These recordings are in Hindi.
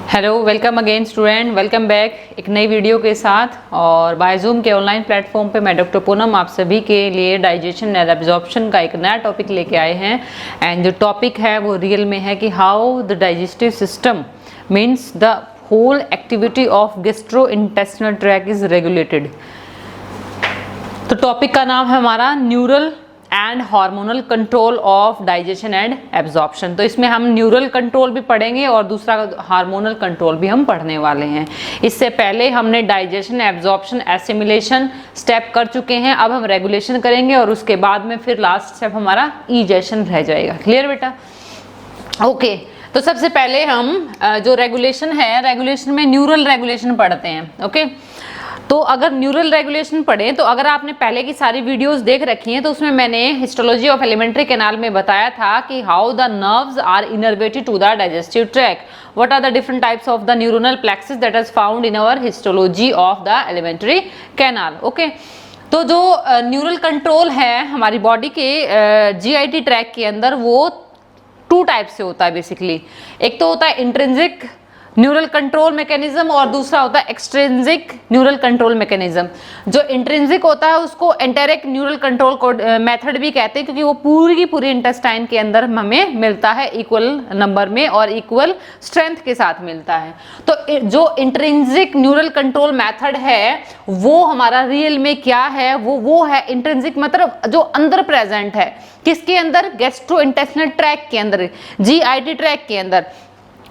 Hello, welcome again student, welcome back एक नई वीडियो के साथ। और बाय जूम के ऑनलाइन प्लेटफॉर्म पे मैं डॉक्टर पूनम आप सभी के लिए डाइजेशन एंड एब्जॉर्प्शन का एक नया टॉपिक लेके आए हैं। एंड जो टॉपिक है वो रियल में है कि how the digestive system means the whole activity of gastrointestinal tract is regulated. तो टॉपिक का नाम है हमारा neural and hormonal control of digestion and absorption. तो इसमें हम न्यूरल कंट्रोल भी पढ़ेंगे और दूसरा हार्मोनल कंट्रोल भी हम पढ़ने वाले हैं। इससे पहले हमने डाइजेशन, एब्जॉर्प्शन, एसिमिलेशन स्टेप कर चुके हैं। अब हम रेगुलेशन करेंगे और उसके बाद में फिर लास्ट स्टेप हमारा ईजेशन रह जाएगा। क्लियर बेटा? ओके, तो सबसे पहले हम जो रेगुलेशन है, रेगुलेशन में न्यूरल रेगुलेशन पढ़ते हैं। ओके, तो अगर न्यूरल रेगुलेशन पढ़े तो अगर आपने पहले की सारी वीडियोस देख रखी हैं तो उसमें मैंने हिस्टोलॉजी ऑफ एलिमेंट्री कैनाल में बताया था कि how the nerves are innervated to the digestive tract, what are the different types of the neuronal plexus that is found in our histology of the alimentary canal. Okay, तो जो न्यूरल कंट्रोल है हमारी बॉडी के जीआईटी ट्रैक्ट के अंदर वो टू टाइप से होता है बेसिकली। एक तो होता है इंट्रिंसिक न्यूरल कंट्रोल मैकेनिज्म और दूसरा होता है एक्सट्रिंसिक न्यूरल कंट्रोल मैकेनिज्म। जो इंट्रिंसिक होता है उसको एंटेरिक न्यूरल कंट्रोल मेथड भी कहते हैं, क्योंकि वो पूरी की पूरी इंटेस्टाइन के अंदर हमें मिलता है इक्वल नंबर में और इक्वल स्ट्रेंथ के साथ मिलता है। तो जो इंट्रिंसिक न्यूरल कंट्रोल मेथड है वो हमारा रियल में क्या है, वो है इंट्रिंसिक, मतलब जो अंदर प्रेजेंट है। किसके अंदर? गैस्ट्रोइंटेस्टिनल ट्रैक्ट के अंदर, जीआईटी ट्रैक्ट के अंदर।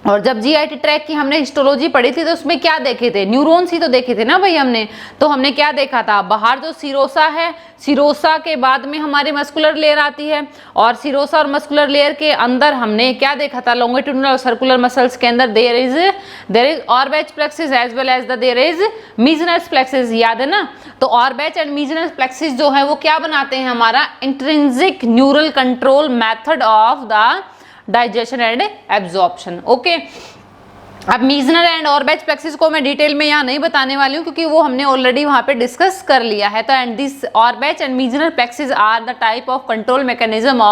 और जब जीआईटी ट्रैक्ट की हमने हिस्टोलॉजी पढ़ी थी तो उसमें क्या देखे थे? न्यूरॉन्स ही तो देखे थे ना भाई हमने। तो हमने क्या देखा था? बाहर जो सिरोसा है, सिरोसा के बाद में हमारी मस्कुलर लेयर आती है और सिरोसा और मस्कुलर लेयर के अंदर हमने क्या देखा था? लॉन्गिट्यूडिनल और सर्कुलर मसल्स के अंदर there is Auerbach plexus as well as the there is Meissner's plexus. याद है ना? तो ऑर्बैच एंड मीजनस प्लेक्सिस जो है वो क्या बनाते हैं? हमारा intrinsic neural control method of the digestion and absorption. Okay, अब मीजनल एंड ऑर्बैच प्लेक्सिस को मैं डिटेल में यहाँ नहीं बताने वाली हूँ क्योंकि वो हमने ऑलरेडी वहाँ पे डिस्कस कर लिया है। तो and this Auerbach and Meissner plexus are the type of control mechanism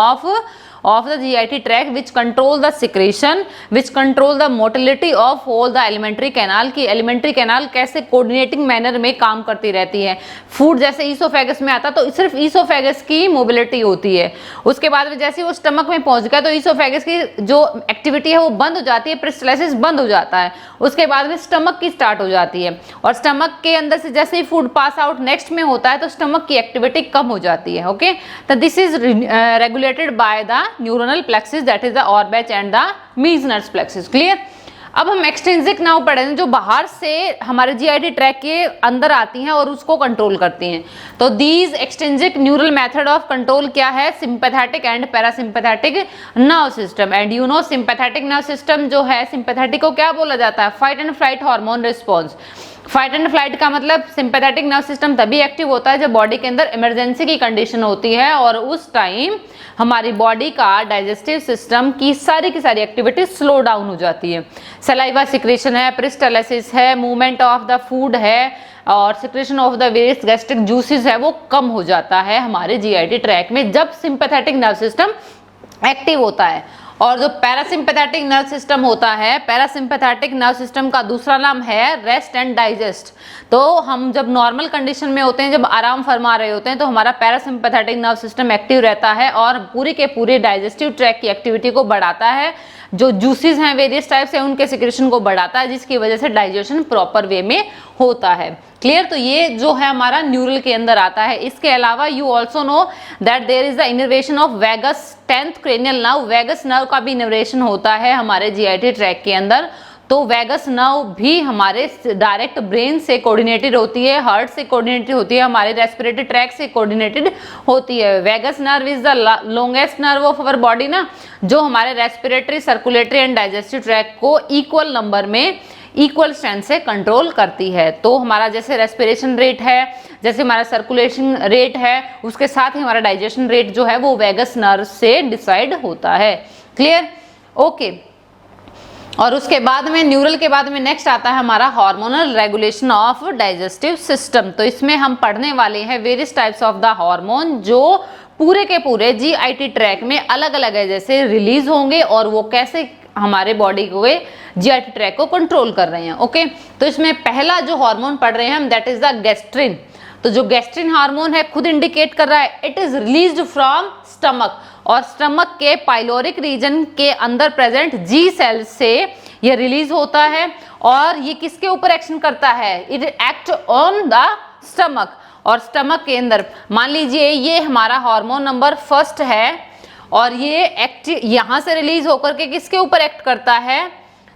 of the GIT tract which control the secretion, which control the motility of whole the alimentary canal। की alimentary canal कैसे coordinating manner में काम करती रहती है। फूड जैसे ईसोफेगस में आता तो सिर्फ ईसोफेगस की मोबिलिटी होती है, उसके बाद में जैसे वो स्टमक में पहुंच गया तो ईसोफेगस की जो एक्टिविटी है वो बंद हो जाती है, पेरिस्टालसिस बंद हो जाता है, उसके बाद में स्टमक की स्टार्ट हो जाती है। और स्टमक के अंदर से जैसे ही फूड पास आउट नेक्स्ट में होता है तो स्टमक की एक्टिविटी कम हो जाती है। ओके, तो this is regulated by the neuronal plexus that is the Auerbach and the Meissner's plexus. Clear? अब हम एक्सट्रिंसिक नाउ पढ़ेंगे जो बाहर से हमारे जीआईटी ट्रैक्ट के अंदर आती हैं और उसको कंट्रोल करती हैं। तो these extrinsic neural method of control क्या है? Sympathetic and parasympathetic nerve system. And you know sympathetic nerve system जो है, सिंपैथेटिक को क्या बोला जाता है? Fight and flight hormone response. Fight and flight का मतलब सिंपैथेटिक नर्व सिस्टम तभी एक्टिव होता है जब बॉडी के अंदर इमरजेंसी की कंडीशन होती है और उस टाइम हमारी बॉडी का डाइजेस्टिव सिस्टम की सारी एक्टिविटी स्लो डाउन हो जाती है। सलाइवा सिक्रेशन है, पेरिस्टालसिस है, मूवमेंट ऑफ द फूड है और secretion of the various gastric juices है, वो कम हो जाता है हमारे जीआईटी ट्रैक्ट में जब सिंपैथेटिक नर्व सिस्टम एक्टिव होता है। और जो पैरासिम्पैथेटिक नर्व सिस्टम होता है, पैरासिम्पैथेटिक नर्व सिस्टम का दूसरा नाम है रेस्ट एंड डाइजेस्ट। तो हम जब नॉर्मल कंडीशन में होते हैं, जब आराम फरमा रहे होते हैं, तो हमारा पैरासिम्पैथेटिक नर्व सिस्टम एक्टिव रहता है और पूरे के पूरे डाइजेस्टिव ट्रैक्ट की एक्टिविटी को बढ़ाता है। जो जूसेस हैं वेरियस टाइप से उनके सिक्रेशन को बढ़ाता है जिसकी वजह से डाइजेशन प्रॉपर वे में होता है। क्लियर? तो ये जो है हमारा न्यूरल के अंदर आता है। इसके अलावा you also know that there is the innervation of vagus 10th cranial nerve. Vagus nerve का भी इनर्वेशन होता है हमारे जीआईटी ट्रैक्ट के अंदर। तो वेगस नर्व भी हमारे डायरेक्ट ब्रेन से कोऑर्डिनेटेड होती है, हार्ट से कोऑर्डिनेटेड होती है, हमारे रेस्पिरेटरी ट्रैक्ट से कोऑर्डिनेटेड होती है। Vagus nerve is the longest nerve of our body ना, जो हमारे respiratory, circulatory and digestive tract को इक्वल नंबर में इक्वल स्ट्रेंथ से कंट्रोल करती है। तो हमारा जैसे रेस्पिरेशन रेट है, जैसे हमारा सर्कुलेशन रेट है, उसके साथ ही हमारा डाइजेशन रेट जो है वो वेगस नर्व से डिसाइड होता है। क्लियर? ओके, और उसके बाद में न्यूरल के बाद में नेक्स्ट आता है हमारा hormonal regulation of digestive system. तो इसमें हम पढ़ने वाले हैं various types of the hormone जो पूरे के पूरे जीआईटी ट्रैक्ट में अलग अलग है जैसे रिलीज होंगे और वो कैसे हमारे बॉडी को जीआईटी ट्रैक को कंट्रोल कर रहे हैं। ओके, तो इसमें पहला जो हार्मोन पढ़ रहे हैं हम, दैट इज द गैस्ट्रिन। तो जो गैस्ट्रिन हार्मोन है खुद इंडिकेट कर रहा है it is released from stomach, और स्टमक के पाइलोरिक रीजन के अंदर प्रेजेंट जी सेल से ये रिलीज होता है। और ये किसके ऊपर एक्शन करता है? It act on the stomach, और स्टमक के अंदर मान लीजिए ये हमारा हार्मोन नंबर फर्स्ट है, और ये एक्ट यहाँ से रिलीज होकर के किसके ऊपर एक्ट करता है?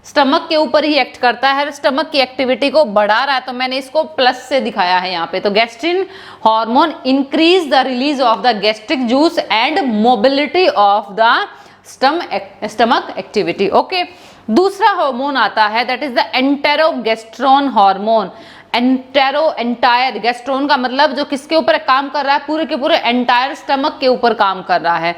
स्टमक के ऊपर ही एक्ट करता है, स्टमक की एक्टिविटी को बढ़ा रहा है। तो मैंने इसको प्लस से दिखाया है यहाँ पे। तो gastrin hormone increase the release of the gastric juice and mobility of the stomach activity. Okay, दूसरा हार्मोन आता है that is the enterogastrone hormone. Enterogastrone का मतलब जो किसके ऊपर काम कर रहा है? पूरे के पूरे एंटायर स्टमक के ऊपर काम कर रहा है।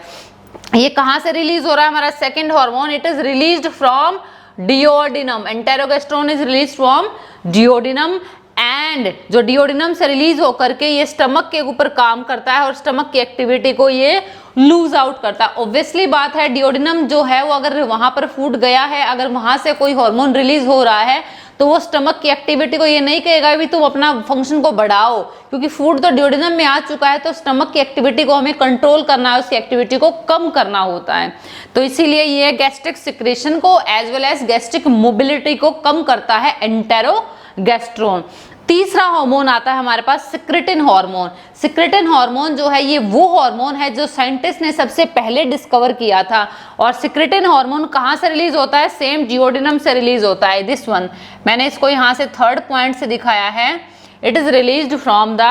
ये कहां से रिलीज हो रहा है? हमारा second hormone, it is released from duodenum. Enterogastrone is release from duodenum, and जो डिओडिनम से रिलीज होकर के ये स्टमक के ऊपर काम करता है और स्टमक की एक्टिविटी को ये लूज आउट करता है। ऑब्वियसली बात है, डिओडिनम जो है वो अगर वहां पर फूड गया है, अगर वहां से कोई हार्मोन रिलीज हो रहा है तो वो स्टमक की एक्टिविटी को ये नहीं कहेगा भी तुम अपना फंक्शन को बढ़ाओ, क्योंकि फूड तो डिओडिनम में आ चुका है। तो स्टमक की एक्टिविटी को हमें कंट्रोल करना है, उसकी एक्टिविटी को कम करना होता है। तो इसीलिए ये गैस्ट्रिक सिक्रेशन को as well as gastric mobility को कम करता है एंटेरोगेस्ट्रोन। तीसरा हार्मोन आता है हमारे पास सिक्रेटिन हार्मोन। सिक्रेटिन हार्मोन जो है ये वो हार्मोन है जो साइंटिस्ट ने सबसे पहले डिस्कवर किया था। और सिक्रेटिन हार्मोन कहाँ से रिलीज होता है? सेम डिओडिनम से रिलीज होता है। दिस वन मैंने इसको यहाँ से थर्ड पॉइंट से दिखाया है। It is released from the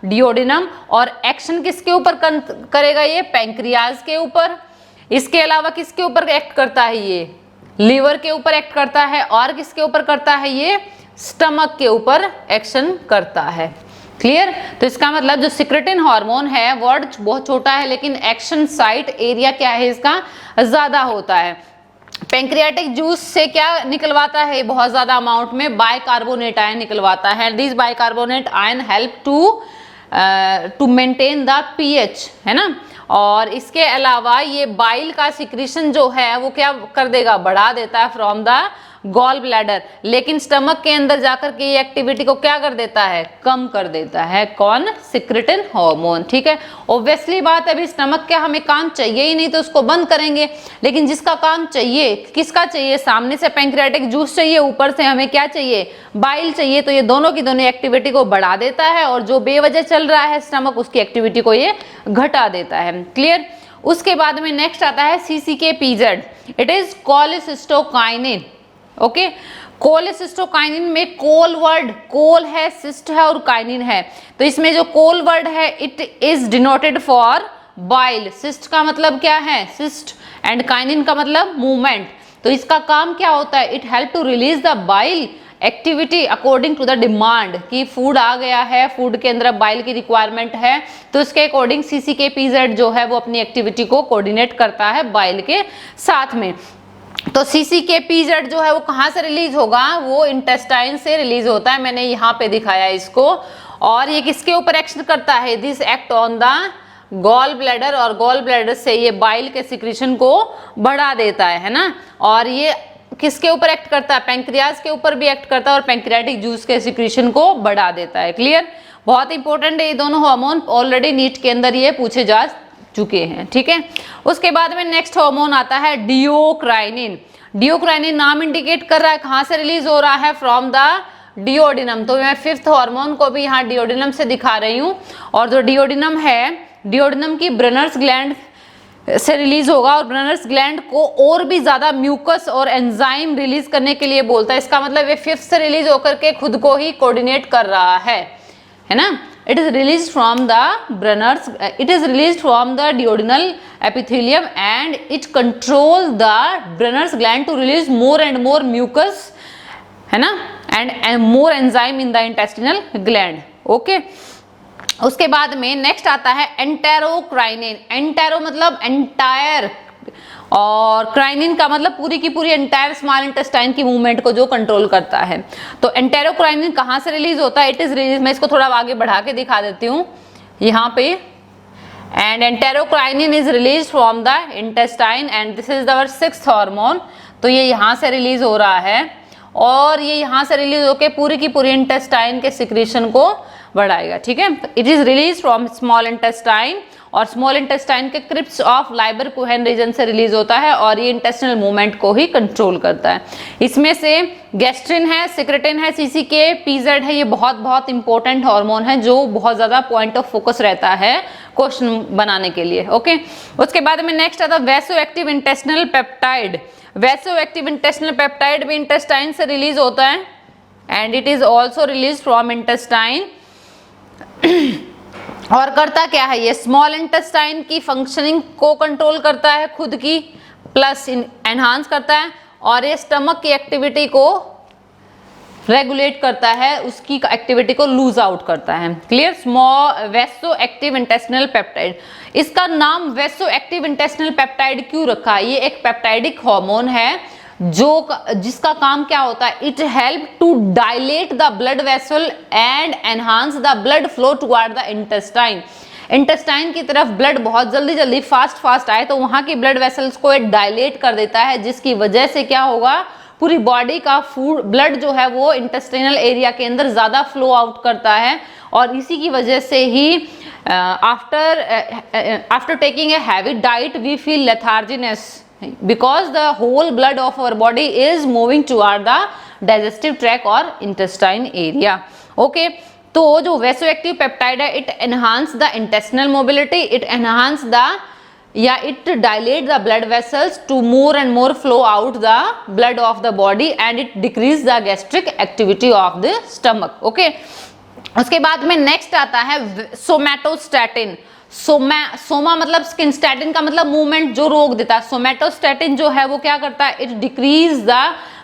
duodenum, और एक्शन किसके ऊपर करेगा? ये पैंक्रियाज के ऊपर। इसके अलावा किसके ऊपर एक्ट करता है? ये लीवर के ऊपर एक्ट करता है। और किसके ऊपर करता है? ये स्टमक के ऊपर एक्शन करता है। क्लियर? तो इसका मतलब जो सिक्रेटिन हार्मोन है वर्ड बहुत छोटा है, लेकिन एक्शन साइट एरिया क्या है इसका? ज्यादा होता है। पैंक्रियाटिक जूस से क्या निकलवाता है? बहुत ज्यादा अमाउंट में बाइकार्बोनेट आयन निकलवाता है। This bicarbonate ion help to maintain the pH, है ना। और इसके अलावा ये बाइल का सिक्रीशन जो है वो क्या कर देगा? बढ़ा देता है फ्रॉम द गॉल ब्लैडर, लेकिन स्टमक के अंदर जाकर के ये एक्टिविटी को क्या कर देता है? कम कर देता है। कौन? Secretin hormone. ठीक है, ऑब्वियसली बात है, अभी स्टमक का हमें काम चाहिए ही नहीं तो उसको बंद करेंगे, लेकिन जिसका काम चाहिए, किसका चाहिए? सामने से पैंक्रियाटिक जूस चाहिए, ऊपर से हमें क्या चाहिए? बाइल चाहिए। तो ये दोनों की दोनों एक्टिविटी को बढ़ा देता है, और जो बेवजह चल रहा है स्टमक, उसकी एक्टिविटी को ये घटा देता है। क्लियर? उसके बाद में नेक्स्ट आता है CCK-PZ। It is cholecystokinin. Okay, cholecystokinin में कोल वर्ड, कोल है, सिस्ट है और काइनिन है। तो इसमें जो कोल वर्ड है it is denoted for bile. Cyst का मतलब क्या है? सिस्ट, एंड काइनिन का मतलब मूवमेंट। तो इसका काम क्या होता है? It help to release the bile activity according to the demand, कि फूड आ गया है, फूड के अंदर बाइल की रिक्वायरमेंट है, तो इसके अकॉर्डिंग CCK-PZ जो है वो अपनी एक्टिविटी को कोऑर्डिनेट करता है बाइल के साथ में। तो CCK-PZ जो है वो कहाँ से रिलीज होगा? वो इंटेस्टाइन से रिलीज होता है। मैंने यहाँ पे दिखाया इसको। और ये किसके ऊपर एक्शन करता है? This act on the gall bladder, और गॉल ब्लैडर से ये बाइल के सिक्रीशन को बढ़ा देता है ना। और ये किसके ऊपर एक्ट करता है? पैंक्रियाज के ऊपर भी एक्ट करता है, और पैंक्रियाटिक जूस के सिक्रीशन को बढ़ा देता है। क्लियर? बहुत इंपॉर्टेंट है ये दोनों हार्मोन, ऑलरेडी नीट के अंदर ये पूछे जा चुके हैं। ठीक है, उसके बाद में नेक्स्ट हार्मोन आता है डिओक्राइनिन। डिओक्राइनिन नाम इंडिकेट कर रहा है कहाँ से रिलीज हो रहा है? From the duodenum. तो मैं फिफ्थ हार्मोन को भी यहाँ डिओडिनम से दिखा रही हूँ। और जो डिओडिनम है, डिओडिनम की ब्रनर्स ग्लैंड से रिलीज होगा, और ब्रनर्स ग्लैंड को और भी ज्यादा म्यूकस और एंजाइम रिलीज करने के लिए बोलता है। इसका मतलब ये फिफ्थ से रिलीज होकर के खुद को ही कोऑर्डिनेट कर रहा है ना। It is released from the Brunner's. It is released from the duodenal epithelium, and it controls the Brunner's gland to release more and more mucus, है ना, and more enzyme in the intestinal gland. Okay. उसके बाद में नेक्स्ट आता है एंटेरोक्राइनिन। एंटेरो मतलब एंटायर, और क्राइनिन का मतलब पूरी की पूरी एंटायर स्मॉल इंटेस्टाइन की मूवमेंट को जो कंट्रोल करता है। तो एंटेरोक्राइनिन कहाँ से रिलीज होता है? इट इज रिलीज, मैं इसको थोड़ा आगे बढ़ा के दिखा देती हूँ यहाँ पे। And enterocrinin is release from the intestine, and this is our sixth hormone. तो ये यहाँ से रिलीज हो रहा है और ये यहाँ से रिलीज होकर पूरी की पूरी इंटेस्टाइन के सिक्रीशन को बढ़ाएगा, ठीक है। It is release from small intestine और स्मॉल इंटेस्टाइन के crypts of Lieberkuhn region से रिलीज होता है और ये इंटेस्टिनल मूवमेंट को ही कंट्रोल करता है। इसमें से गैस्ट्रिन है, सिक्रेटिन है, सीसीके, पीजेड है, ये बहुत बहुत इंपॉर्टेंट हार्मोन है जो बहुत ज्यादा पॉइंट ऑफ फोकस रहता है क्वेश्चन बनाने के लिए, ओके। उसके बाद में नेक्स्ट आता है vaso active intestinal peptide. Vaso active intestinal peptide भी इंटेस्टाइन से रिलीज होता है and it is also release from intestine और करता क्या है, ये स्मॉल इंटेस्टाइन की फंक्शनिंग को कंट्रोल करता है खुद की, प्लस एनहांस करता है और ये स्टमक की एक्टिविटी को रेगुलेट करता है, उसकी एक्टिविटी को लूज आउट करता है। Clear. Small vaso active intestinal peptide, इसका नाम वैसो एक्टिव इंटेस्टिनल पेप्टाइड क्यों रखा? ये एक पेप्टाइडिक हार्मोन है जिसका काम क्या होता है, it help to dilate the blood vessel and enhance the blood flow toward the intestine. Intestine की तरफ ब्लड बहुत जल्दी जल्दी फास्ट आए तो वहां की ब्लड वेसल्स को एक डायलेट कर देता है, जिसकी वजह से क्या होगा, पूरी बॉडी का फूड ब्लड जो है वो इंटेस्टाइनल एरिया के अंदर ज्यादा फ्लो आउट करता है और इसी की वजह से ही after taking a heavy diet we feel letharginess because the whole blood of our body is moving toward the digestive tract or intestine area, okay। तो जो वैसोएक्टिव पेप्टाइड है it enhance the intestinal mobility, it enhance the या it dilate the blood vessels to more and more flow out the blood of the body and it decrease the gastric activity of the stomach, okay. उसके बाद में नेक्स्ट आता है सोमैटोस्टैटिन। सोमा मतलब स्किन, स्टैटिन का मतलब मूवमेंट जो रोक देता है। सोमैटोस्टैटिन जो है वो क्या करता है, it decrease the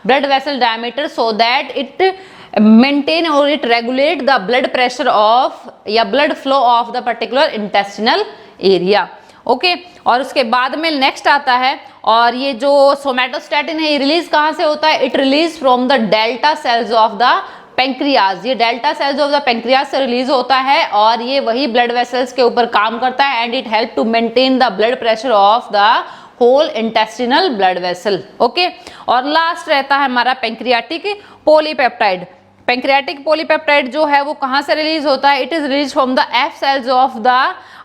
blood vessel diameter so that it maintain और it regulate the blood pressure of या blood flow of the particular intestinal area, okay. और उसके बाद में नेक्स्ट आता है और ये जो सोमैटोस्टैटिन है ये रिलीज कहां से होता है, it release from the delta cells of the pancreas. ये delta cells of the pancreas से रिलीज होता है और ये वही ब्लड वेसल्स के ऊपर काम करता है and it help to maintain the blood pressure of the whole intestinal blood vessel, okay. और लास्ट रहता है हमारा पेंक्रियाटिक पॉलीपेप्टाइड। पेंक्रियाटिक पॉलीपेप्टाइड जो है वो कहां से रिलीज होता है, it is release from the F cells of the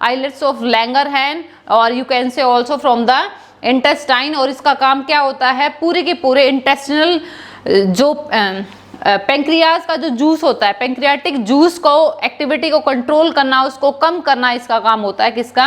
islets of Langerhans और you can say also from the intestine. और इसका काम क्या होता है, पूरे के पूरे इंटेस्टिनल जो पेंक्रियाज का जो जूस होता है, पेंक्रियाटिक जूस को एक्टिविटी को कंट्रोल करना, उसको कम करना, इसका काम होता है किसका,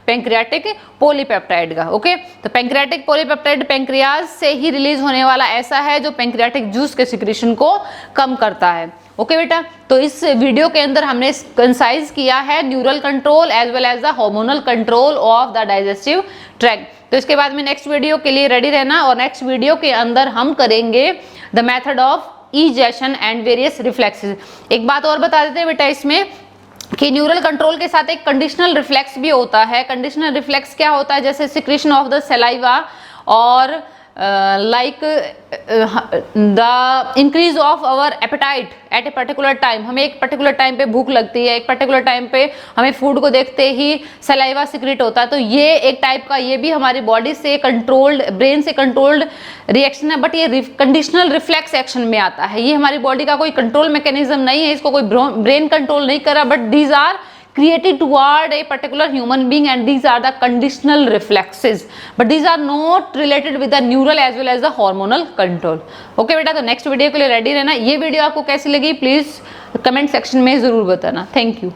पेंक्रियाटिक पॉलीपेप्टाइड का, ओके। तो पेंक्रियाटिक पॉलीपेप्टाइड पेंक्रियाज से ही रिलीज होने वाला ऐसा है जो पेंक्रियाटिक जूस के सिक्रीशन को कम करता है, ओके बेटा। तो इस वीडियो के अंदर हमने कंसाइज किया है neural control as well as the hormonal control of the digestive tract. तो इसके बाद में नेक्स्ट वीडियो के लिए रेडी रहना और नेक्स्ट वीडियो के अंदर हम करेंगे the method of egestion and various reflexes. एक बात और बता देते हैं बेटा इसमें कि न्यूरल कंट्रोल के साथ एक कंडीशनल रिफ्लेक्स भी होता है। कंडीशनल रिफ्लेक्स क्या होता है, जैसे सिक्रीशन ऑफ द सलाइवा और like the increase of our appetite at a particular time. हमें एक पर्टिकुलर टाइम पे भूख लगती है, एक पर्टिकुलर टाइम पे हमें फूड को देखते ही सलाइवा सिक्रीट होता है, तो ये एक टाइप का, ये भी हमारी बॉडी से कंट्रोल्ड, ब्रेन से कंट्रोल्ड रिएक्शन है, बट ये कंडीशनल रिफ्लेक्स एक्शन में आता है। ये हमारी बॉडी का कोई कंट्रोल मैकेनिज्म नहीं है, इसको कोई ब्रेन कंट्रोल नहीं करा, but these are created toward a particular human being and these are the conditional reflexes, but these are not related with the neural as well as the hormonal control, okay बेटा। तो नेक्स्ट वीडियो के लिए रेडी रहना। ये वीडियो आपको कैसी लगी प्लीज कमेंट सेक्शन में जरूर बताना। Thank you.